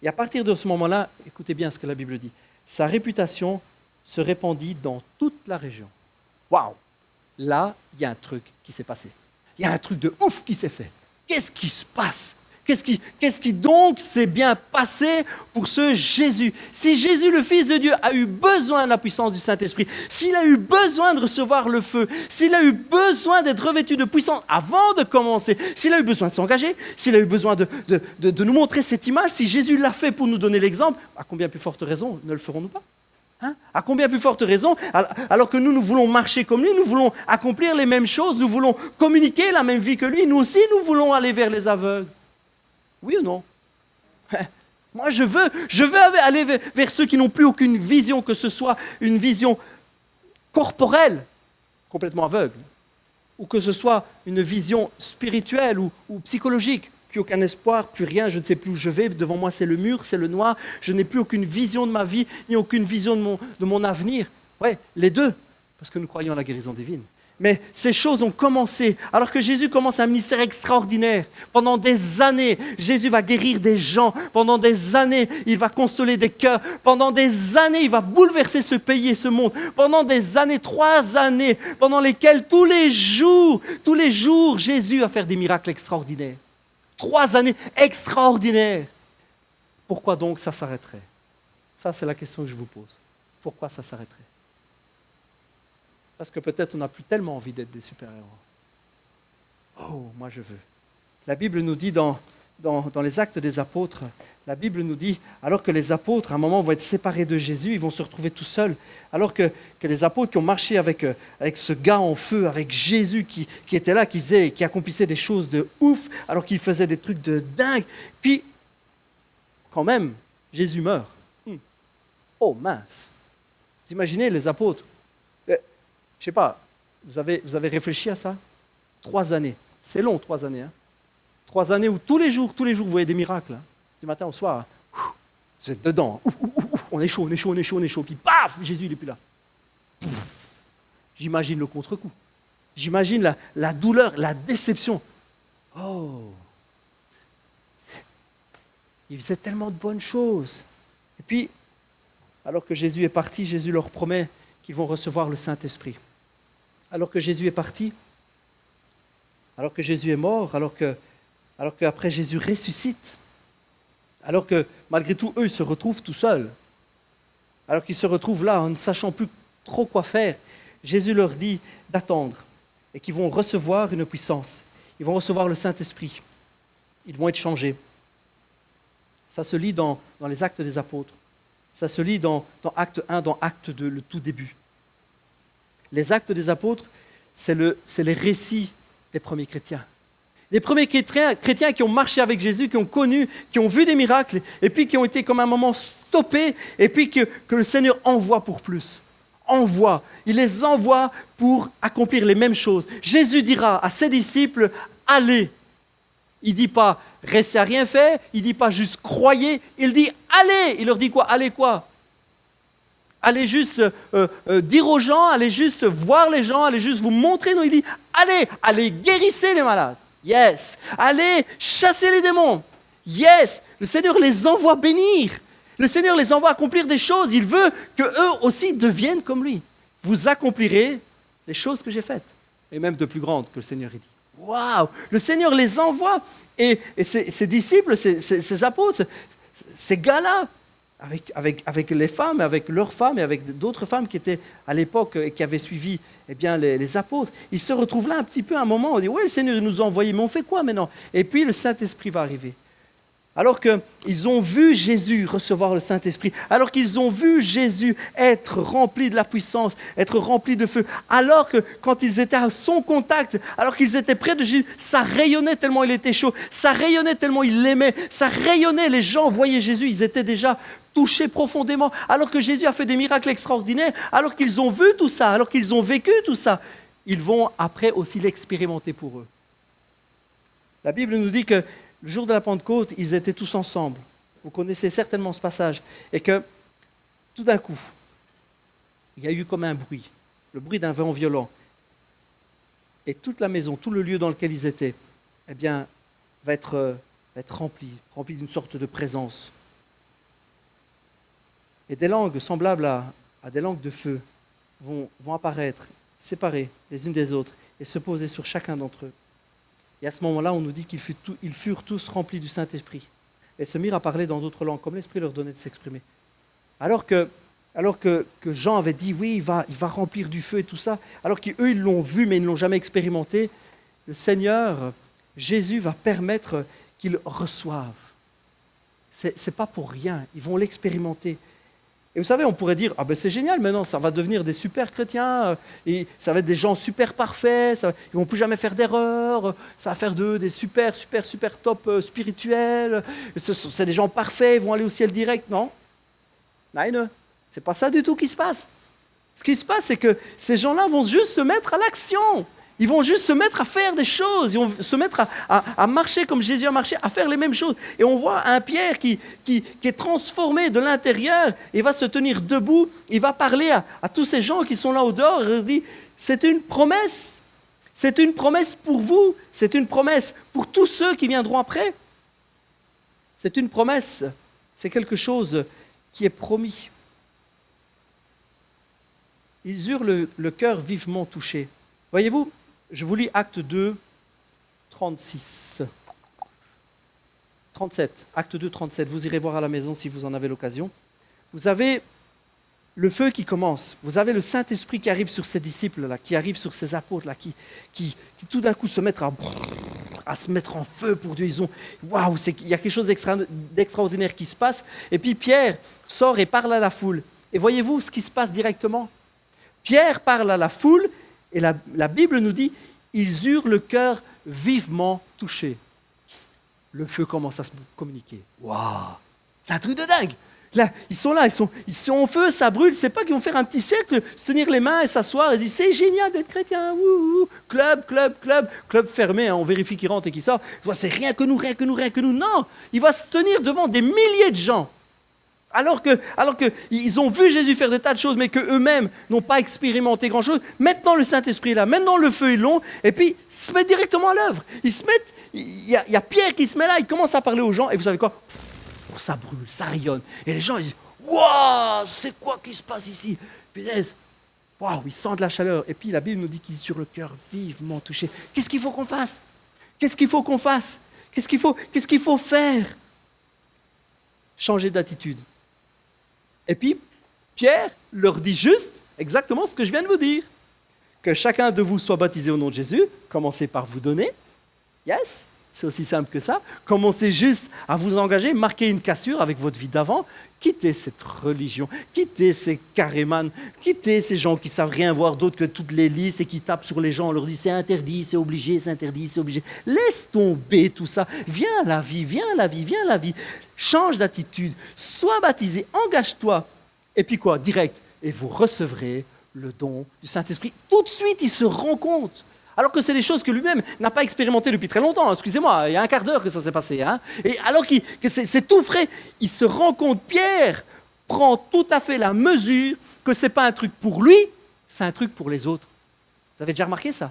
Et à partir de ce moment-là, écoutez bien ce que la Bible dit, sa réputation se répandit dans toute la région. Waouh! Là, il y a un truc qui s'est passé. Il y a un truc de ouf qui s'est fait. Qu'est-ce qui se passe? Qu'est-ce qui donc s'est bien passé pour ce Jésus? Si Jésus, le Fils de Dieu, a eu besoin de la puissance du Saint-Esprit, s'il a eu besoin de recevoir le feu, s'il a eu besoin d'être revêtu de puissance avant de commencer, s'il a eu besoin de s'engager, s'il a eu besoin de nous montrer cette image, si Jésus l'a fait pour nous donner l'exemple, à combien plus forte raison ne le ferons-nous pas? À combien plus forte raison, alors que nous voulons marcher comme lui, nous voulons accomplir les mêmes choses, nous voulons communiquer la même vie que lui, nous aussi nous voulons aller vers les aveugles. Oui ou non? Moi je veux aller vers ceux qui n'ont plus aucune vision, que ce soit une vision corporelle, complètement aveugle, ou que ce soit une vision spirituelle ou psychologique. Plus aucun espoir, plus rien, je ne sais plus où je vais, devant moi c'est le mur, c'est le noir, je n'ai plus aucune vision de ma vie, ni aucune vision de mon avenir. Ouais, les deux, parce que nous croyons à la guérison divine. Mais ces choses ont commencé, alors que Jésus commence un ministère extraordinaire. Pendant des années, Jésus va guérir des gens. Pendant des années, il va consoler des cœurs. Pendant des années, il va bouleverser ce pays et ce monde. Pendant des années, 3 années, pendant lesquelles tous les jours, Jésus va faire des miracles extraordinaires. 3 années extraordinaires. Pourquoi donc ça s'arrêterait? Ça, c'est la question que je vous pose. Pourquoi ça s'arrêterait? Parce que peut-être on n'a plus tellement envie d'être des super-héros. Oh, moi je veux. La Bible nous dit dans les Actes des Apôtres, la Bible nous dit, alors que les apôtres, à un moment, vont être séparés de Jésus, ils vont se retrouver tout seuls, alors que les apôtres qui ont marché avec ce gars en feu, avec Jésus qui était là, qui accomplissait des choses de ouf, alors qu'il faisait des trucs de dingue, puis, quand même, Jésus meurt. Oh mince! Vous imaginez les apôtres? Je ne sais pas, vous avez réfléchi à ça? 3 années, c'est long 3 années, hein? 3 années où tous les jours, vous voyez des miracles. Hein. Du matin au soir, vous êtes dedans. On est chaud. Puis paf, Jésus, il n'est plus là. J'imagine le contre-coup. J'imagine la douleur, la déception. Oh, il faisait tellement de bonnes choses. Et puis, alors que Jésus est parti, Jésus leur promet qu'ils vont recevoir le Saint-Esprit. Alors que Jésus est parti, alors que Jésus est mort, alors qu'après Jésus ressuscite, alors que malgré tout, eux, ils se retrouvent tout seuls, alors qu'ils se retrouvent là en ne sachant plus trop quoi faire, Jésus leur dit d'attendre et qu'ils vont recevoir une puissance. Ils vont recevoir le Saint-Esprit. Ils vont être changés. Ça se lit dans les Actes des Apôtres. Ça se lit dans Acte 1, dans Acte 2, le tout début. Les Actes des Apôtres, c'est les récits des premiers chrétiens. Les premiers chrétiens qui ont marché avec Jésus, qui ont connu, qui ont vu des miracles, et puis qui ont été comme un moment stoppés, et puis que le Seigneur envoie pour plus. Il les envoie pour accomplir les mêmes choses. Jésus dira à ses disciples, allez. Il ne dit pas, restez à rien faire, il ne dit pas juste croyez, il dit allez. Il leur dit quoi? Allez quoi? Allez juste dire aux gens, allez juste voir les gens, allez juste vous montrer. Non, il dit allez guérissez les malades. Yes. Allez chasser les démons. Yes. Le Seigneur les envoie bénir. Le Seigneur les envoie accomplir des choses. Il veut qu'eux aussi deviennent comme lui. Vous accomplirez les choses que j'ai faites. Et même de plus grandes que le Seigneur a dit. Waouh! Le Seigneur les envoie. Et ses disciples, ses apôtres, ces gars-là, avec les femmes, avec leurs femmes et avec d'autres femmes qui étaient à l'époque et qui avaient suivi les apôtres, ils se retrouvent là un petit peu à un moment, on dit, oui, le Seigneur nous a envoyés, mais on fait quoi maintenant? Et puis le Saint-Esprit va arriver. Alors qu'ils ont vu Jésus recevoir le Saint-Esprit, alors qu'ils ont vu Jésus être rempli de la puissance, être rempli de feu, alors que quand ils étaient à son contact, alors qu'ils étaient près de Jésus, ça rayonnait tellement il était chaud, ça rayonnait tellement il l'aimait, ça rayonnait, les gens voyaient Jésus, ils étaient déjà touchés profondément, alors que Jésus a fait des miracles extraordinaires, alors qu'ils ont vu tout ça, alors qu'ils ont vécu tout ça, ils vont après aussi l'expérimenter pour eux. La Bible nous dit que le jour de la Pentecôte, ils étaient tous ensemble. Vous connaissez certainement ce passage. Et que tout d'un coup, il y a eu comme un bruit, le bruit d'un vent violent. Et toute la maison, tout le lieu dans lequel ils étaient, va être rempli d'une sorte de présence. Et des langues semblables à des langues de feu vont apparaître, séparées les unes des autres, et se poser sur chacun d'entre eux. Et à ce moment-là, on nous dit ils furent tous remplis du Saint-Esprit et se mirent à parler dans d'autres langues, comme l'Esprit leur donnait de s'exprimer. Alors que Jean avait dit, oui, il va remplir du feu et tout ça, alors qu'eux, ils l'ont vu, mais ils ne l'ont jamais expérimenté, le Seigneur, Jésus, va permettre qu'ils reçoivent. C'est pas pour rien, ils vont l'expérimenter. Et vous savez, on pourrait dire, ah ben c'est génial, maintenant ça va devenir des super chrétiens, et ça va être des gens super parfaits, ils ne vont plus jamais faire d'erreurs, ça va faire d'eux des super top spirituels, c'est des gens parfaits, ils vont aller au ciel direct. Non, nein, c'est pas ça du tout qui se passe. Ce qui se passe, c'est que ces gens-là vont juste se mettre à l'action. Ils vont juste se mettre à faire des choses, ils vont se mettre à marcher comme Jésus a marché, à faire les mêmes choses. Et on voit un Pierre qui est transformé de l'intérieur, il va se tenir debout, il va parler à tous ces gens qui sont là au dehors, il dit, c'est une promesse pour vous, c'est une promesse pour tous ceux qui viendront après. C'est une promesse, c'est quelque chose qui est promis. Ils eurent le cœur vivement touché. Voyez-vous, je vous lis Acte 2, 37. Acte 2, 37. Vous irez voir à la maison si vous en avez l'occasion. Vous avez le feu qui commence. Vous avez le Saint-Esprit qui arrive sur ces disciples-là, qui arrive sur ces apôtres-là, qui tout d'un coup se mettent à se mettre en feu pour Dieu. Waouh, il y a quelque chose d'extraordinaire qui se passe. Et puis Pierre sort et parle à la foule. Et voyez-vous ce qui se passe directement? Pierre parle à la foule. Et la Bible nous dit, ils eurent le cœur vivement touché. Le feu commence à se communiquer. Waouh, c'est un truc de dingue. Là, ils sont en feu, ça brûle. C'est pas qu'ils vont faire un petit cercle, se tenir les mains et s'asseoir et dire c'est génial d'être chrétien. Club fermé. Hein, on vérifie qui rentre et qui sort. C'est rien que nous. Non, il va se tenir devant des milliers de gens. Alors qu'ils ont vu Jésus faire des tas de choses, mais qu'eux-mêmes n'ont pas expérimenté grand-chose, maintenant le Saint-Esprit est là, maintenant le feu est long, et puis ils se mettent directement à l'œuvre. Il y a Pierre qui se met là, il commence à parler aux gens, et vous savez quoi? Ça brûle, ça rayonne. Et les gens, ils disent, waouh, c'est quoi qui se passe ici? Punaise, waouh, ils sentent la chaleur. Et puis la Bible nous dit qu'ils sur le cœur vivement touché. Qu'est-ce qu'il faut qu'on fasse? Qu'est-ce qu'il faut faire? Changer d'attitude. Et puis, Pierre leur dit juste exactement ce que je viens de vous dire. Que chacun de vous soit baptisé au nom de Jésus, commencez par vous donner. Yes, c'est aussi simple que ça. Commencez juste à vous engager, marquez une cassure avec votre vie d'avant. Quittez cette religion, quittez ces carémanes, quittez ces gens qui ne savent rien voir d'autre que toutes les listes et qui tapent sur les gens. On leur dit c'est interdit, c'est obligé, c'est interdit, c'est obligé. Laisse tomber tout ça. Viens à la vie. Change d'attitude, sois baptisé, engage-toi. Et puis quoi? Direct. Et vous recevrez le don du Saint-Esprit. Tout de suite, il se rend compte. Alors que c'est des choses que lui-même n'a pas expérimentées depuis très longtemps. Excusez-moi, il y a un quart d'heure que ça s'est passé. Hein. Et alors que c'est tout frais, il se rend compte, Pierre prend tout à fait la mesure que ce n'est pas un truc pour lui, c'est un truc pour les autres. Vous avez déjà remarqué ça?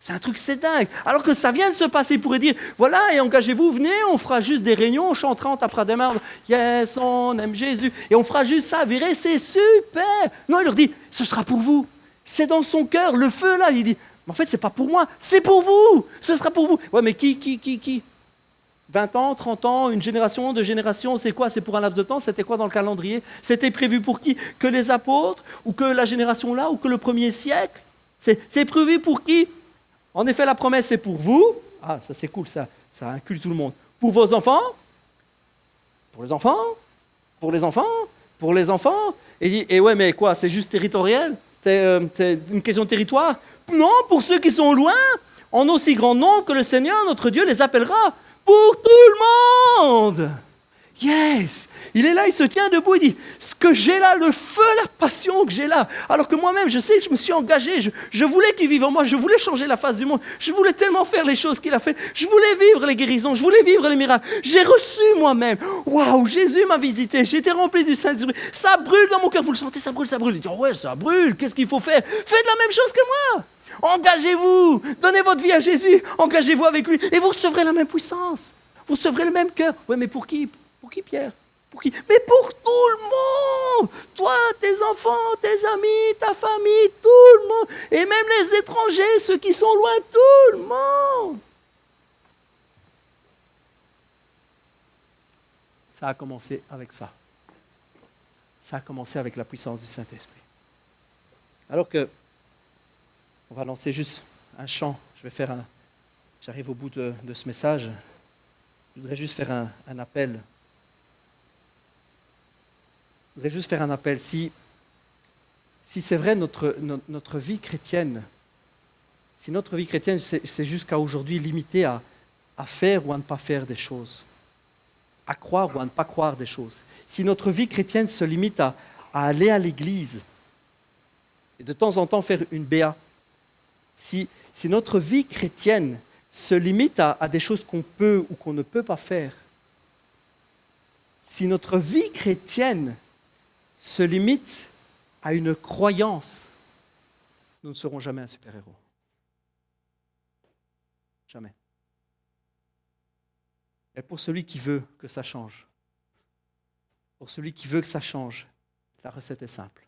C'est un truc, c'est dingue. Alors que ça vient de se passer, il pourrait dire, voilà, et engagez-vous, venez, on fera juste des réunions, on chantera, on tapera des mains, yes, on aime Jésus, et on fera juste ça, verrez, c'est super. Non, il leur dit, ce sera pour vous. C'est dans son cœur, le feu là, il dit, mais en fait, c'est pas pour moi, c'est pour vous, ce sera pour vous. Ouais, mais qui 20 ans, 30 ans, une génération, 2 générations, c'est quoi? C'est pour un laps de temps? C'était quoi dans le calendrier? C'était prévu pour qui? Que les apôtres? Ou que la génération là? Ou que le 1er siècle? C'est prévu pour qui? En effet, la promesse, c'est pour vous. Ah, ça c'est cool, ça inclut tout le monde. Pour vos enfants? Pour les enfants? Pour les enfants? Pour les enfants? Et ouais, mais quoi? C'est juste territorial? C'est une question de territoire? Non, pour ceux qui sont loin, en aussi grand nombre que le Seigneur, notre Dieu, les appellera. Pour tout le monde! Yes! Il est là, il se tient debout, il dit, ce que j'ai là, le feu, la passion que j'ai là, alors que moi-même, je sais que je me suis engagé, je voulais qu'il vive en moi, je voulais changer la face du monde, je voulais tellement faire les choses qu'il a fait, je voulais vivre les guérisons, je voulais vivre les miracles, j'ai reçu moi-même, waouh, Jésus m'a visité, j'ai été rempli du Saint-Esprit, ça brûle dans mon cœur, vous le sentez, ça brûle, il dit, oh ouais, ça brûle, qu'est-ce qu'il faut faire? Faites la même chose que moi! Engagez-vous, donnez votre vie à Jésus, engagez-vous avec lui, et vous recevrez la même puissance, vous recevrez le même cœur. Ouais, mais pour qui? Pour qui, Pierre? Pour qui? Mais pour tout le monde! Toi, tes enfants, tes amis, ta famille, tout le monde. Et même les étrangers, ceux qui sont loin, tout le monde. Ça a commencé avec ça. Ça a commencé avec la puissance du Saint-Esprit. Alors que, on va lancer juste un chant. J'arrive au bout de ce message. Je voudrais juste faire un appel. Je voudrais juste faire un appel. Si c'est vrai notre vie chrétienne, si notre vie chrétienne c'est jusqu'à aujourd'hui limité à faire ou à ne pas faire des choses, à croire ou à ne pas croire des choses, si notre vie chrétienne se limite à aller à l'église et de temps en temps faire une béa, si notre vie chrétienne se limite à des choses qu'on peut ou qu'on ne peut pas faire, si notre vie chrétienne se limite à une croyance, nous ne serons jamais un super-héros. Jamais. Et pour celui qui veut que ça change, la recette est simple.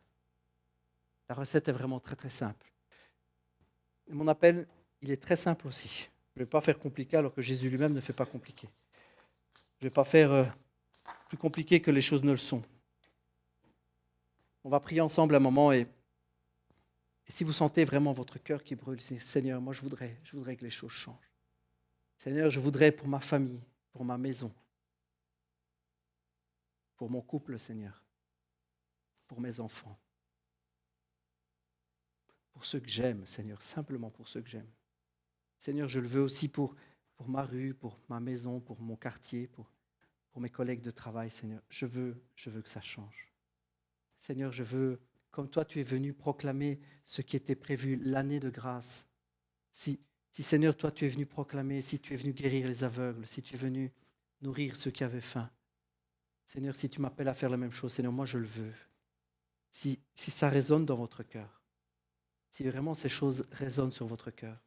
La recette est vraiment très très simple. Et mon appel, il est très simple aussi. Je ne vais pas faire compliqué alors que Jésus lui-même ne fait pas compliqué. Je ne vais pas faire plus compliqué que les choses ne le sont. On va prier ensemble un moment et si vous sentez vraiment votre cœur qui brûle, Seigneur, moi je voudrais que les choses changent. Seigneur, je voudrais pour ma famille, pour ma maison, pour mon couple, Seigneur, pour mes enfants, pour ceux que j'aime, Seigneur, simplement pour ceux que j'aime. Seigneur, je le veux aussi pour ma rue, pour ma maison, pour mon quartier, pour mes collègues de travail, Seigneur. Je veux que ça change. Seigneur, je veux, comme toi, tu es venu proclamer ce qui était prévu, l'année de grâce. Si Seigneur, toi, tu es venu proclamer, si tu es venu guérir les aveugles, si tu es venu nourrir ceux qui avaient faim, Seigneur, si tu m'appelles à faire la même chose, Seigneur, moi, je le veux. Si ça résonne dans votre cœur, si vraiment ces choses résonnent sur votre cœur,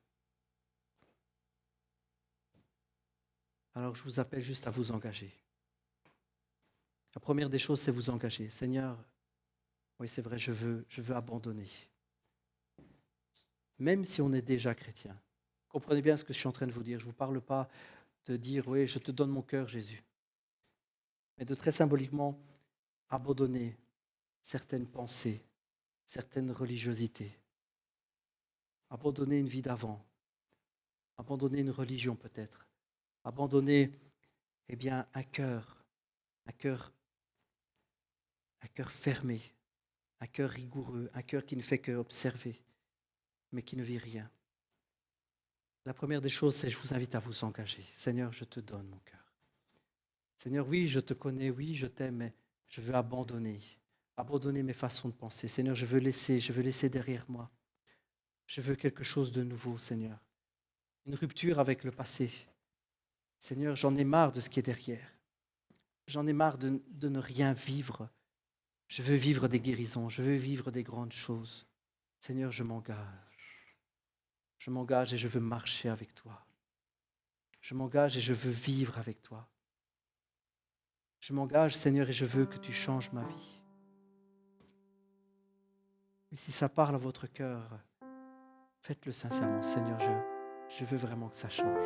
alors je vous appelle juste à vous engager. La première des choses, c'est vous engager. Seigneur, oui, c'est vrai, je veux abandonner. Même si on est déjà chrétien. Comprenez bien ce que je suis en train de vous dire. Je ne vous parle pas de dire, oui, je te donne mon cœur, Jésus. Mais de très symboliquement abandonner certaines pensées, certaines religiosités. Abandonner une vie d'avant. Abandonner une religion peut-être. Abandonner, un cœur fermé, un cœur rigoureux, un cœur qui ne fait qu'observer, mais qui ne vit rien. La première des choses, c'est je vous invite à vous engager. Seigneur, je te donne mon cœur. Seigneur, oui, je te connais, oui, je t'aime, mais je veux abandonner mes façons de penser. Seigneur, je veux laisser derrière moi. Je veux quelque chose de nouveau, Seigneur. Une rupture avec le passé. Seigneur, j'en ai marre de ce qui est derrière. J'en ai marre de ne rien vivre. Je veux vivre des guérisons, je veux vivre des grandes choses. Seigneur, je m'engage. Je m'engage et je veux marcher avec toi. Je m'engage et je veux vivre avec toi. Je m'engage, Seigneur, et je veux que tu changes ma vie. Mais si ça parle à votre cœur, faites-le sincèrement. Seigneur, je veux vraiment que ça change.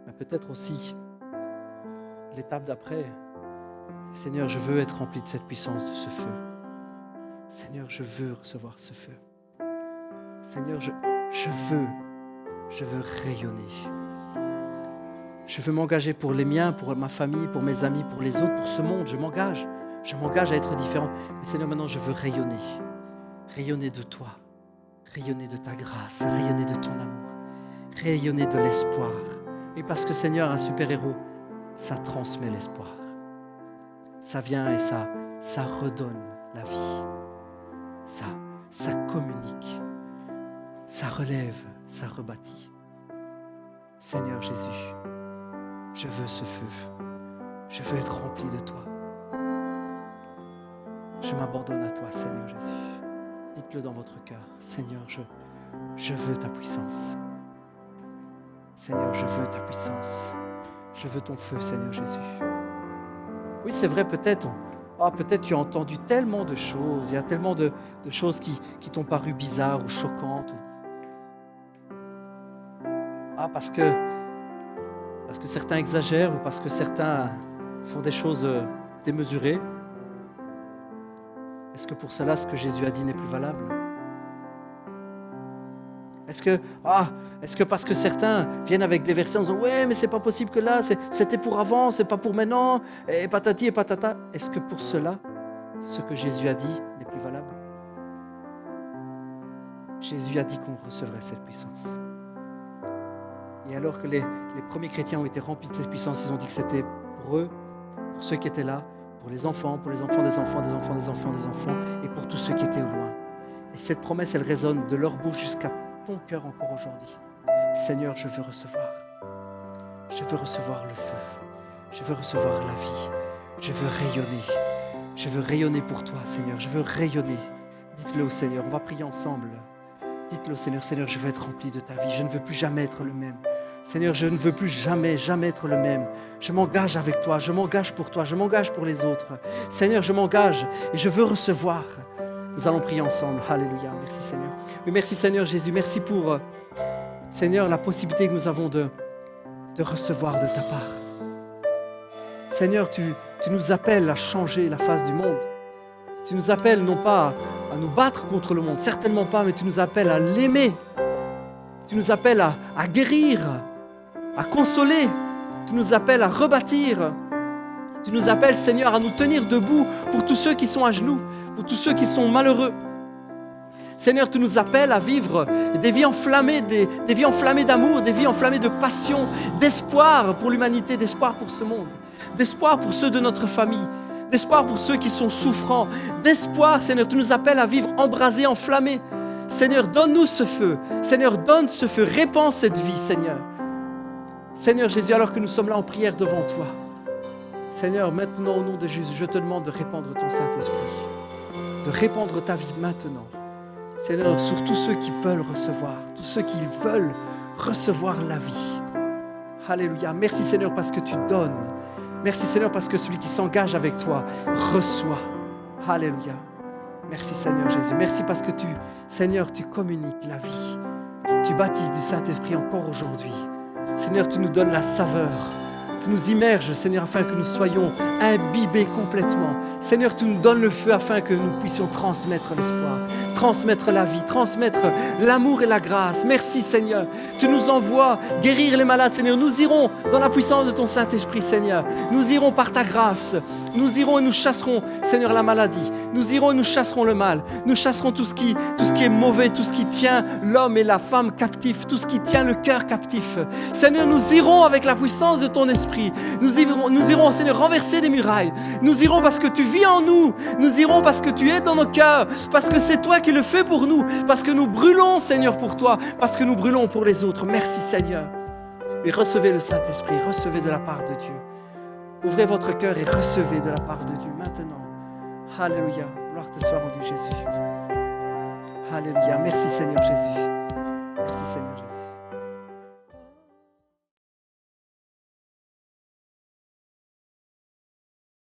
Mais peut-être aussi, l'étape d'après, Seigneur, je veux être rempli de cette puissance, de ce feu. Seigneur, je veux recevoir ce feu. Seigneur, je veux rayonner. Je veux m'engager pour les miens, pour ma famille, pour mes amis, pour les autres, pour ce monde. Je m'engage à être différent. Mais Seigneur, maintenant, je veux rayonner. Rayonner de toi. Rayonner de ta grâce. Rayonner de ton amour. Rayonner de l'espoir. Et parce que Seigneur, un super-héros, ça transmet l'espoir. Ça vient et ça redonne la vie. Ça communique. Ça relève, ça rebâtit. Seigneur Jésus, je veux ce feu. Je veux être rempli de toi. Je m'abandonne à toi, Seigneur Jésus. Dites-le dans votre cœur. Seigneur, je veux ta puissance. Seigneur, je veux ta puissance. Je veux ton feu, Seigneur Jésus. Oui, c'est vrai, peut-être tu as entendu tellement de choses. Il y a tellement de choses qui t'ont paru bizarres ou choquantes. Parce que parce que certains exagèrent ou parce que certains font des choses démesurées, est-ce que pour cela, ce que Jésus a dit n'est plus valable? Est-ce que parce que certains viennent avec des versets en disant « Ouais, mais c'est pas possible que là, c'était pour avant, c'est pas pour maintenant, et patati et patata », est-ce que pour cela, ce que Jésus a dit n'est plus valable? Jésus a dit qu'on recevrait cette puissance. Et alors que les premiers chrétiens ont été remplis de cette puissance, ils ont dit que c'était pour eux, pour ceux qui étaient là, pour les enfants des enfants, des enfants, des enfants, des enfants, et pour tous ceux qui étaient au loin. Et cette promesse, elle résonne de leur bouche jusqu'à ton cœur encore aujourd'hui. Seigneur, je veux recevoir. Je veux recevoir le feu. Je veux recevoir la vie. Je veux rayonner. Je veux rayonner pour toi, Seigneur. Je veux rayonner. Dites-le au Seigneur. On va prier ensemble. Dites-le au Seigneur. Seigneur, je veux être rempli de ta vie. Je ne veux plus jamais être le même. Seigneur, je ne veux plus jamais être le même. Je m'engage avec toi. Je m'engage pour toi. Je m'engage pour les autres. Seigneur, je m'engage et je veux recevoir. Nous allons prier ensemble. Alléluia. Merci Seigneur. Oui, merci Seigneur Jésus. Merci pour, Seigneur, la possibilité que nous avons de recevoir de ta part. Seigneur, tu nous appelles à changer la face du monde. Tu nous appelles non pas à nous battre contre le monde, certainement pas, mais tu nous appelles à l'aimer. Tu nous appelles à guérir, à consoler. Tu nous appelles à rebâtir. Tu nous appelles, Seigneur, à nous tenir debout pour tous ceux qui sont à genoux, pour tous ceux qui sont malheureux. Seigneur, tu nous appelles à vivre des vies enflammées, des vies enflammées d'amour, des vies enflammées de passion, d'espoir pour l'humanité, d'espoir pour ce monde, d'espoir pour ceux de notre famille, d'espoir pour ceux qui sont souffrants, d'espoir, Seigneur, tu nous appelles à vivre embrasés, enflammés. Seigneur, donne-nous ce feu. Seigneur, donne ce feu, répands cette vie, Seigneur. Seigneur Jésus, alors que nous sommes là en prière devant toi, Seigneur, maintenant au nom de Jésus, je te demande de répandre ton Saint-Esprit, de répandre ta vie maintenant. Seigneur, sur tous ceux qui veulent recevoir, tous ceux qui veulent recevoir la vie. Alléluia. Merci Seigneur parce que tu donnes. Merci Seigneur parce que celui qui s'engage avec toi reçoit. Alléluia. Merci Seigneur Jésus. Merci parce que Seigneur, tu communiques la vie. Tu baptises du Saint-Esprit encore aujourd'hui. Seigneur, tu nous donnes la saveur. Tu nous immerges, Seigneur, afin que nous soyons imbibés complètement. Seigneur, tu nous donnes le feu afin que nous puissions transmettre l'espoir, transmettre la vie, transmettre l'amour et la grâce. Merci, Seigneur. Tu nous envoies guérir les malades, Seigneur. Nous irons dans la puissance de ton Saint-Esprit, Seigneur. Nous irons par ta grâce. Nous irons et nous chasserons, Seigneur, la maladie. Nous irons et nous chasserons le mal. Nous chasserons tout ce qui est mauvais, tout ce qui tient l'homme et la femme captifs, tout ce qui tient le cœur captif. Seigneur, nous irons avec la puissance de ton Esprit. Nous irons, Seigneur, renverser des murailles. Nous irons parce que tu vis en nous. Nous irons parce que tu es dans nos cœurs. Parce que c'est toi qui le fais pour nous. Parce que nous brûlons, Seigneur, pour toi. Parce que nous brûlons pour les autres. Merci, Seigneur. Et recevez le Saint-Esprit. Recevez de la part de Dieu. Ouvrez votre cœur et recevez de la part de Dieu maintenant. Alléluia. Gloire te soit rendue, Jésus. Alléluia. Merci, Seigneur Jésus. Merci, Seigneur Jésus.